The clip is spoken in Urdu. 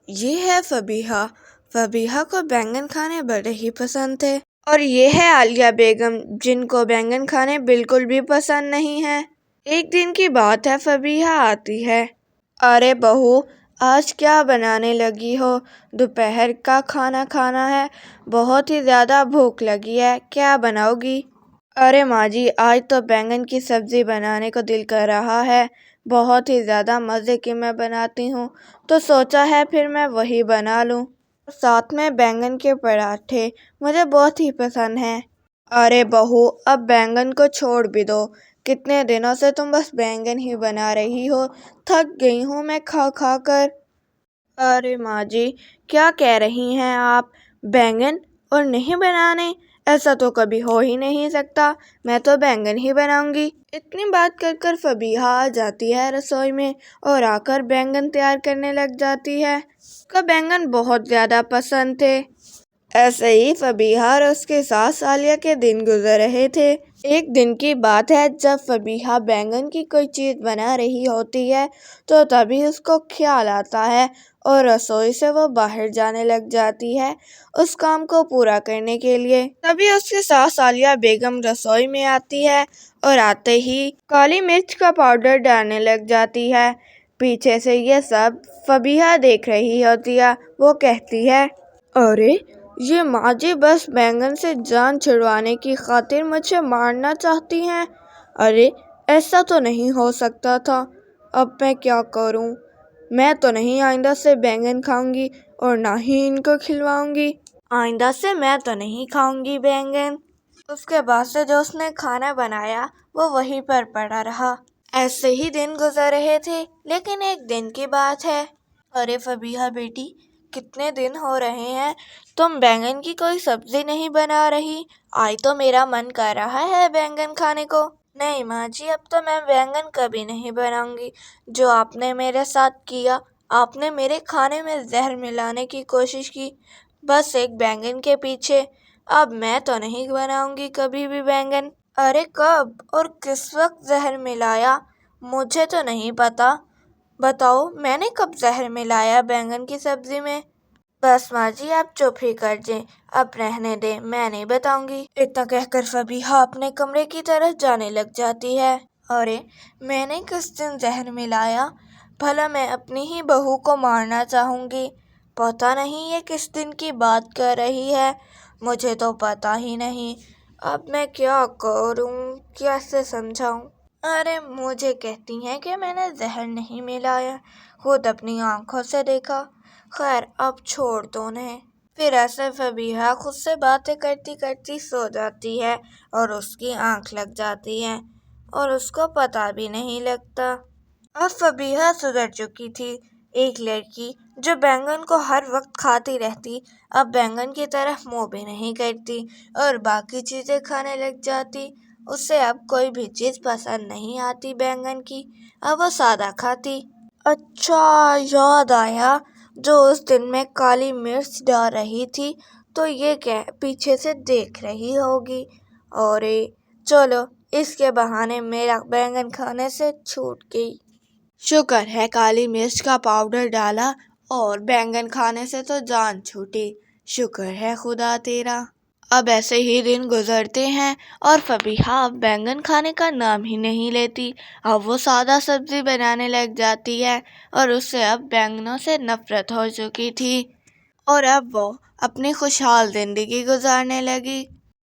یہ ہے فبیہا۔ فبیہا کو بینگن کھانے بڑے ہی پسند تھے، اور یہ ہے عالیہ بیگم جن کو بینگن کھانے بالکل بھی پسند نہیں ہے۔ ایک دن کی بات ہے، فبیہا آتی ہے۔ ارے بہو، آج کیا بنانے لگی ہو؟ دوپہر کا کھانا کھانا ہے، بہت ہی زیادہ بھوک لگی ہے، کیا بناؤ گی؟ ارے ماں جی، آج تو بینگن کی سبزی بنانے کو دل کر رہا ہے، بہت ہی زیادہ مزے کی میں بناتی ہوں، تو سوچا ہے پھر میں وہی بنا لوں۔ ساتھ میں بینگن کے پراٹھے مجھے بہت ہی پسند ہیں۔ ارے بہو، اب بینگن کو چھوڑ بھی دو، کتنے دنوں سے تم بس بینگن ہی بنا رہی ہو، تھک گئی ہوں میں کھا کھا کر۔ ارے ماں جی، کیا کہہ رہی ہیں آپ؟ بینگن اور نہیں بنانے؟ ایسا تو کبھی ہو ہی نہیں سکتا، میں تو بینگن ہی بناؤں گی۔ اتنی بات کر کر فبیہا آ جاتی ہے رسوئی میں، اور آ کر بینگن تیار کرنے لگ جاتی ہے۔ اس کو بینگن بہت زیادہ پسند تھے۔ ایسے ہی فبیہا اور اس کی ساس عالیہ کے دن گزر رہے تھے۔ ایک دن کی بات ہے، جب فبیہا بینگن کی کوئی چیز بنا رہی ہوتی ہے تو تبھی اس کو خیال آتا ہے، اور رسوئی سے وہ باہر جانے لگ جاتی ہے اس کام کو پورا کرنے کے لیے۔ تبھی اس کی ساس عالیہ بیگم رسوئی میں آتی ہے، اور آتے ہی کالی مرچ کا پاؤڈر ڈالنے لگ جاتی ہے۔ پیچھے سے یہ سب فبیہا دیکھ رہی ہوتی ہے۔ وہ کہتی ہے، ارے یہ ماں جی بس بینگن سے جان چھڑوانے کی خاطر مجھے مارنا چاہتی ہیں۔ ارے ایسا تو نہیں ہو سکتا تھا، اب میں کیا کروں؟ میں تو نہیں آئندہ سے بینگن کھاؤں گی، اور نہ ہی ان کو کھلواؤں گی۔ آئندہ سے میں تو نہیں کھاؤں گی بینگن۔ اس کے بعد سے جو اس نے کھانا بنایا وہ وہیں پر پڑا رہا۔ ایسے ہی دن گزر رہے تھے، لیکن ایک دن کی بات ہے۔ ارے فبیہا بیٹی، کتنے دن ہو رہے ہیں تم بینگن کی کوئی سبزی نہیں بنا رہی؟ آج تو میرا من کر رہا ہے بینگن کھانے کو۔ نہیں ماں جی، اب تو میں بینگن کبھی نہیں بناؤں گی۔ جو آپ نے میرے ساتھ کیا، آپ نے میرے کھانے میں زہر ملانے کی کوشش کی، بس ایک بینگن کے پیچھے۔ اب میں تو نہیں بناؤں گی کبھی بھی بینگن۔ ارے کب اور کس وقت زہر ملایا؟ مجھے تو نہیں پتا، بتاؤ میں نے کب زہر ملایا بینگن کی سبزی میں؟ بس ماں جی، آپ چپ ہی کر جائیں، اب رہنے دیں، میں نہیں بتاؤں گی۔ اتنا کہہ کر فبیہا اپنے کمرے کی طرف جانے لگ جاتی ہے۔ ارے میں نے کس دن زہر ملایا؟ بھلا میں اپنی ہی بہو کو مارنا چاہوں گی؟ پتہ نہیں یہ کس دن کی بات کر رہی ہے، مجھے تو پتہ ہی نہیں۔ اب میں کیا کروں، کیسے سمجھاؤں؟ ارے مجھے کہتی ہیں کہ میں نے زہر نہیں ملایا، خود اپنی آنکھوں سے دیکھا۔ خیر اب چھوڑ دو انہیں۔ پھر ایسے فبیہا خود سے باتیں کرتی کرتی سو جاتی ہے، اور اس کی آنکھ لگ جاتی ہے، اور اس کو پتہ بھی نہیں لگتا۔ اب فبیہا سدھر چکی تھی۔ ایک لڑکی جو بینگن کو ہر وقت کھاتی رہتی، اب بینگن کی طرف منہ بھی نہیں کرتی، اور باقی چیزیں کھانے لگ جاتی۔ اسے اب کوئی بھی چیز پسند نہیں آتی بینگن کی، اب وہ سادہ کھاتی۔ اچھا یاد آیا، جو اس دن میں کالی مرچ ڈال رہی تھی تو یہ پیچھے سے دیکھ رہی ہوگی۔ ارے چلو، اس کے بہانے میرا بینگن کھانے سے چھوٹ گئی۔ شکر ہے کالی مرچ کا پاؤڈر ڈالا اور بینگن کھانے سے تو جان چھوٹی، شکر ہے خدا تیرا۔ اب ایسے ہی دن گزرتے ہیں، اور فبیہا اب بینگن کھانے کا نام ہی نہیں لیتی۔ اب وہ سادہ سبزی بنانے لگ جاتی ہے، اور اسے اب بینگنوں سے نفرت ہو چکی تھی، اور اب وہ اپنی خوشحال زندگی گزارنے لگی۔